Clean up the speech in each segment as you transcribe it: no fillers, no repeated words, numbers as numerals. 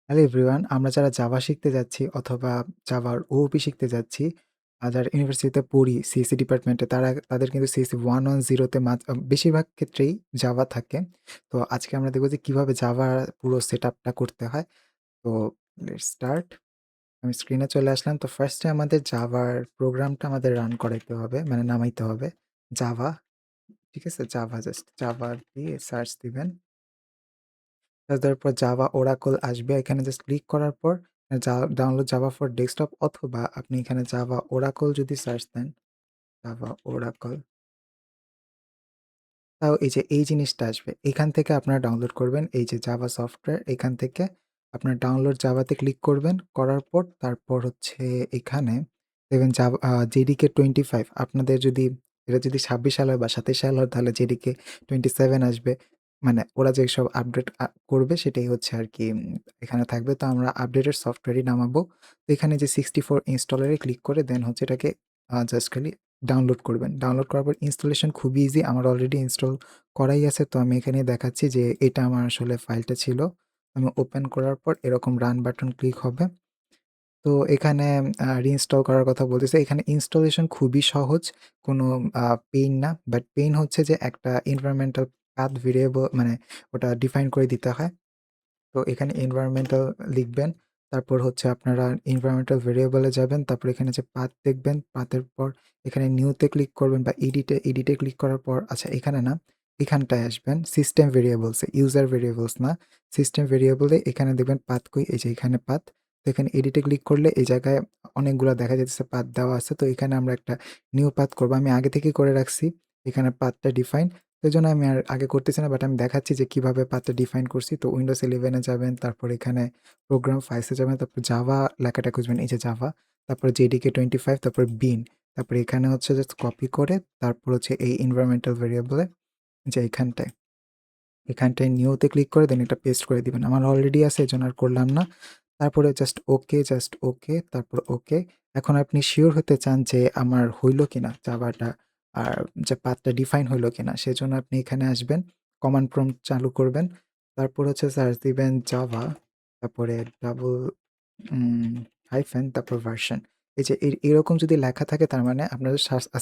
Hello everyone, আমরা যারা Java শিখতে যাচ্ছি অথবা জাভার ওওপি শিখতে যাচ্ছি, যারা ইউনিভার্সিটিতে পড়ি সিএসসি ডিপার্টমেন্টে তাদের কিন্তু সিএসসি 110 তে বেশিরভাগ ক্ষেত্রেই জাভা থাকে। তো আজকে আমরা দেখব যে কিভাবে জাভার পুরো সেটআপটা করতে হয়। তো লেটস স্টার্ট। আমি স্ক্রিনে চলে আসলাম। তো ফার্স্টে আমাদের জাভার প্রোগ্রামটা আমাদের রান করাইতে হবে, মানে নামাইতে হবে। জাভা, ঠিক আছে? জাভা দিয়ে সার্চ দিবেন। সার্চ দেওয়ার পর জাভা ওরাকল আসবে। এখানে জাস্ট ক্লিক করার পর ডাউনলোড জাভা ফর ডেস্কটপ, অথবা আপনি এখানে জাভা ওরাকল যদি সার্চ দেন, জাভা ওরাকল, তাও এই যে এই জিনিসটা আসবে। এখান থেকে আপনারা ডাউনলোড করবেন এই যে জাভা সফটওয়্যার। এখান থেকে আপনার ডাউনলোড জাভাতে ক্লিক করবেন। করার পর তারপর হচ্ছে এখানে দেখবেন জাভা জেডিকে 25। আপনাদের যদি এটা যদি 26 সাল হয় বা 27 সাল হয় তাহলে জেডিকে 27 আসবে। মানে ওরা যেসব আপডেট করবে সেটাই হচ্ছে আরকি এখানে থাকবে। তো আমরা আপডেটেড সফটওয়্যারই নামাবো। তো এখানে যে 64 ইনস্টলারে ক্লিক করে দেন হচ্ছে এটাকে জাস্ট খালি ডাউনলোড করবেন। ডাউনলোড করার পর ইনস্টলেশন খুবই ইজি। আমার অলরেডি ইনস্টল করাই আছে। তো আমি এখানে দেখাচ্ছি যে এটা আমার আসলে ফাইলটা ছিল। আমি ওপেন করার পর এরকম রান বাটন ক্লিক হবে। তো এখানে রিইনস্টল করার কথা বলতেছে। এখানে ইনস্টলেশন খুবই সহজ। কোনো পেইন না। বাট পেইন হচ্ছে যে একটা এনভায়রনমেন্টাল পাথ ভেরিয়েবল, মানে ওটা ডিফাইন করে দিতে হয়। তো এখানে এনভায়রনমেন্টাল লিখবেন। তারপর হচ্ছে আপনারা এনভায়রনমেন্টাল ভেরিয়েবলে যাবেন। তারপর এখানে যে পাথ দেখবেন, পাথের পর এখানে নিউতে ক্লিক করবেন বা এডিটে ক্লিক করার পর আচ্ছা এখানে না, এখানটায় আসবেন সিস্টেম ভেরিয়েবলস এ, ইউজার ভেরিয়েবলস না। সিস্টেম ভেরিয়েবলে এখানে দেখবেন পাথ কই, এই যে এখানে পাথ। তো এখানে এডিটে ক্লিক করলে এই জায়গায় অনেকগুলা দেখা যাচ্ছে পাথ দেওয়া আছে। তো এখানে আমরা একটা নিউ পাথ করব। আমি আগে থেকেই করে রাখছি। এখানে পাথটা ডিফাইন। এজন্য আমি আর আগে করতেছি না, বাট আমি দেখাচ্ছি যে কিভাবে পাথটা ডিফাইন করছি। তো উইন্ডোজ 11 এ যাবেন, তারপর এখানে প্রোগ্রাম ফাইলস এ যাবেন, তারপর জাভা লেখাটা খুঁজবেন, এই যে জাভা, তারপর জেডিকে 25, তারপর বিন, তারপর এখানে হচ্ছে জাস্ট কপি করে তারপর হচ্ছে এই এনভায়রনমেন্টাল ভেরিয়েবলে যে এখানটায় নিউতে ক্লিক করে দেন এটা পেস্ট করে দিবেন। আমার অলরেডি আছে এজন্য আর করলাম না। তারপরে জাস্ট ওকে, তারপর ওকে। এখন আপনি সিওর হতে চান যে আমার হইল কিনা জাভাটা, আর যে পাথটা ডিফাইন হইল কিনা, সেজন্য আপনি এখানে আসবেন, কমান্ড প্রম্পট চালু করবেন। তারপর হচ্ছে সার্চ দিবেন জাভা, তারপরে ডাবল হাইফেন, তারপর ভার্সন। এই যে এরকম যদি লেখা থাকে তার মানে আপনার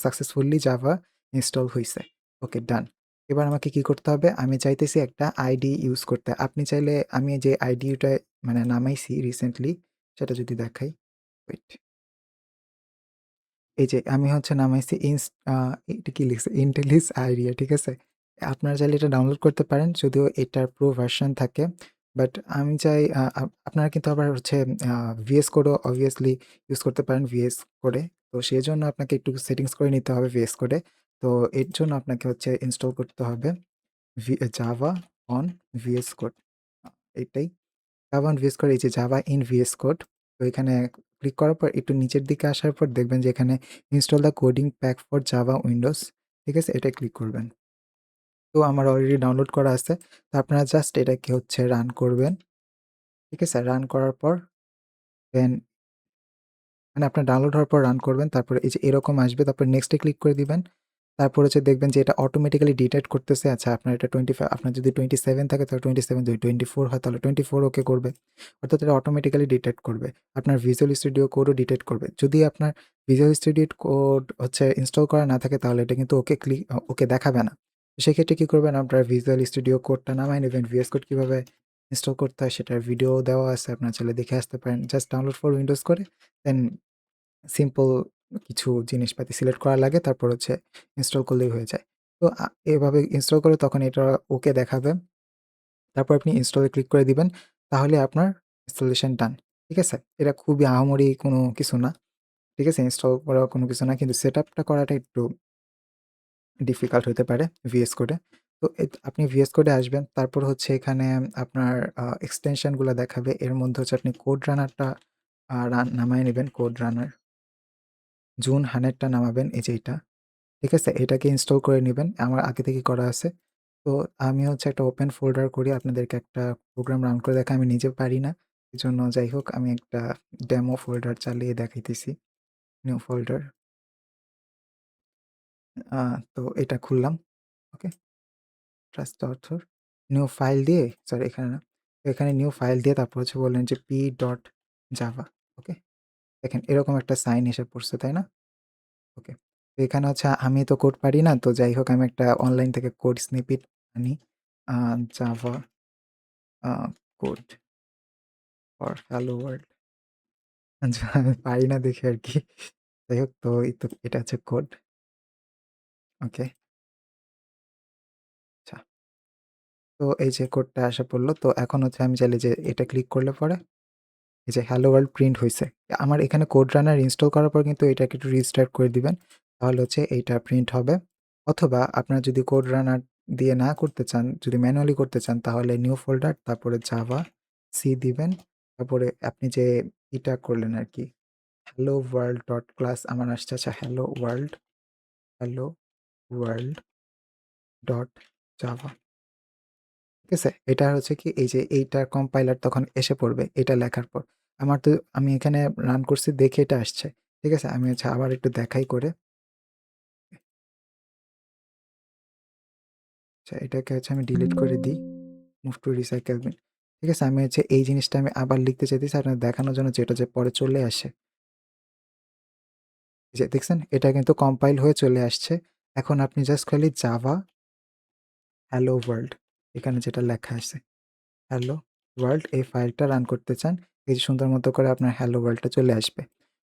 সাকসেসফুলি জাভা ইনস্টল হইছে। ওকে, ডান। এবার আমাকে কি করতে হবে? আমি চাইতেছি একটা আইডি ইউজ করতে। আপনি চাইলে আমি যে আইডিটা মানে নামাইছি রিসেন্টলি সেটা যদি দেখাই, ওয়েট। এই যে আমি হচ্ছে নামাইছি এটা কি লিখছে? ইন্টেলিজ আইডিয়া, ঠিক আছে? আপনারা চাইলে এটা ডাউনলোড করতে পারেন, যদিও এটার প্রো ভার্সন থাকে। বাট আমি চাই আপনারা কিন্তু আবার হচ্ছে VS কোডও অবভিয়াসলি ইউজ করতে পারেন, VS কোডে। তো সেজন্য আপনাকে একটু সেটিংস করে নিতে হবে VS কোডে। তো এর জন্য আপনাকে হচ্ছে ইনস্টল করতে হবে জাভা অন VS কোড। এটাই জাভা অন VS কোড, এই যে জাভা ইন VS কোড। তো এখানে ক্লিক করার পর একটু নিচের দিকে আসার পর দেখবেন যে এখানে install the coding pack for Java Windows, ঠিক আছে? এটায় ক্লিক করবেন। তো আমার অলরেডি ডাউনলোড করা আছে। তো আপনারা জাস্ট এটাকে হচ্ছে রান করবেন, ঠিক আছে? রান করার পর দেন মানে আপনার ডাউনলোড হওয়ার পর রান করবেন। তারপরে এই যে এরকম আসবে, তারপর নেক্সট এ ক্লিক করে দিবেন। তারপর হচ্ছে দেখবেন যে এটা অটোমেটিক্যালি ডিটেক্ট করতেছে। আচ্ছা আপনার এটা 25, আপনার যদি 27 থাকে তাহলে 27, যদি 24 হয় তাহলে 24 ওকে করবে। অর্থাৎ এটা অটোমেটিক্যালি ডিটেক্ট করবে। আপনার ভিজুয়াল স্টুডিও কোডও ডিটেক্ট করবে। যদি আপনার ভিজুয়াল স্টুডিও কোড হচ্ছে ইনস্টল করা না থাকে তাহলে এটা কিন্তু ওকে দেখাবে না। তো সেক্ষেত্রে কি করবেন? আপনার ভিজুয়াল স্টুডিও কোডটা নামায় নেবেন। VS কোড কিভাবে ইনস্টল করতে হয় সেটার ভিডিও দেওয়া আছে। আপনারা চাইলে দেখে আসতে পারেন। জাস্ট ডাউনলোড ফর উইন্ডোজ করে দেন সিম্পল কিছু জিনিসপাতি সিলেক্ট করা লাগে, তারপর হচ্ছে ইনস্টল করলেই হয়ে যায়। তো এভাবে ইনস্টল করে তখন এটা ওকে দেখাবে। তারপর আপনি ইনস্টলে ক্লিক করে দিবেন। তাহলে আপনার ইনস্টলেশন ডান। ঠিক আছে? এটা খুবই আহামরি কোনো কিছু না। ঠিক আছে? ইনস্টল করা কোনো কিছু না। কিন্তু সেটআপটা করাটা একটু ডিফিকাল্ট হতে পারে VS কোডে। তো আপনি VS কোডে আসবেন। তারপর হচ্ছে এখানে আপনার এক্সটেনশন গুলা দেখাবে। এর মধ্যে হচ্ছে আপনি কোড রানারটা নামায় নিবেন। কোড রানার জুন 100 টা নামাবেন, এই যে এইটা। ঠিক আছে? এটাকে ইনস্টল করে নিবেন। আমার আগে থেকেই করা আছে। তো আমি হচ্ছে একটা ওপেন ফোল্ডার করি আপনাদেরকে একটা প্রোগ্রাম রান করে দেখাই। আমি নিজে পারি না। এজন্য যাই হোক আমি একটা ডেমো ফোল্ডার চালিয়ে দেখাইতেছি। New folder. আ তো এটা খুললাম। Okay? Trust author. New file দিয়ে, সরি এখানে না। এখানে নিউ ফাইল দিয়ে তারপর হচ্ছে বললেন যে p.java ওকে? দেখেন এরকম একটা সাইন এসে পড়ছে, তাই না? ওকে। তো এখানে হচ্ছে আমি তো কোড পারি না। তো যাই হোক আমি একটা অনলাইন থেকে কোড স্নিপেট আনি। আ Java code for hello world. আচ্ছা আমি পারি না দেখে আরকি। যাই হোক তো এই তো এটা হচ্ছে কোড। ওকে, আচ্ছা। তো এই যে কোডটা আসা পড়ল। তো এখন হচ্ছে আমি চাইলে যে এটা ক্লিক করলে পরে এই যে হ্যালো ওয়ার্ল্ড প্রিন্ট হইছে। আমার এখানে কোড রানার ইনস্টল করার পর কিন্তু এটাকে একটু রিস্টার্ট করে দিবেন। তাহলে হচ্ছে এইটা প্রিন্ট হবে। অথবা আপনারা যদি কোড রানার দিয়ে না করতে চান, যদি ম্যানুয়ালি করতে চান তাহলে নিউ ফোল্ডার তারপরে জাভা সি দিবেন। তারপরে আপনি যে এটা করলেন আরকি hello world ডট ক্লাস আমার আসছে আচ্ছা hello world ডট জাভা। ঠিক আছে? এটা হচ্ছে কি এই যে এইটার কম্পাইলার তখন এসে পড়বে এটা লেখার পর। আমার তো আমি এখানে রান করছি দেখে এটা আসছে। ঠিক আছে? আমি হচ্ছে আবার একটু দেখাই করে। আচ্ছা এটাকে হচ্ছে আমি ডিলিট করে দিই। Move to recycle bin. ঠিক আছে? আমি হচ্ছে এই জিনিসটা আমি আবার লিখতে চাইতেছি আপনাদের দেখানোর জন্য যে এটা যে পরে চলে আসে। এই যে দেখছেন? এটা কিন্তু কম্পাইল হয়ে চলে আসছে। এখন আপনি জাস্ট খালি জাভা hello world এখানে যেটা লেখা আছে হ্যালো ওয়ার্ল্ড এই ফাইলটা রান করতে চান, এই যে সুন্দর মতো করে আপনার হ্যালো ওয়ার্ল্ডটা চলে আসবে।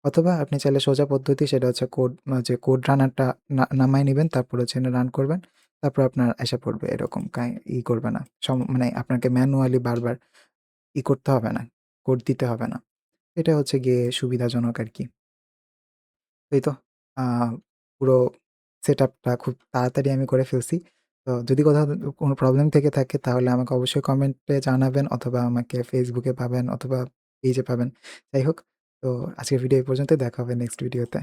অথবা আপনি চাইলে সোজা পদ্ধতি সেটা হচ্ছে যে কোড রানারটা নামায় নিবেন, তারপর হচ্ছে রান করবেন। তারপর আপনার এসে পড়বে এরকম করবে না। মানে আপনাকে ম্যানুয়ালি বারবার করতে হবে না। কোড দিতে হবে না। এটা হচ্ছে গিয়ে সুবিধাজনক আরকি। এই তো আ পুরো সেটআপটা খুব তাড়াতাড়ি আমি করে ফেলছি। তো যদি কোথাও কোনো প্রবলেম থেকে থাকে তাহলে আমাকে অবশ্যই কমেন্টে জানাবেন অথবা আমাকে Facebook এ পাবেন অথবা পেজে পাবেন। যাই হোক, তো আজকের ভিডিও এই পর্যন্তই। দেখা হবে নেক্সট ভিডিওতে।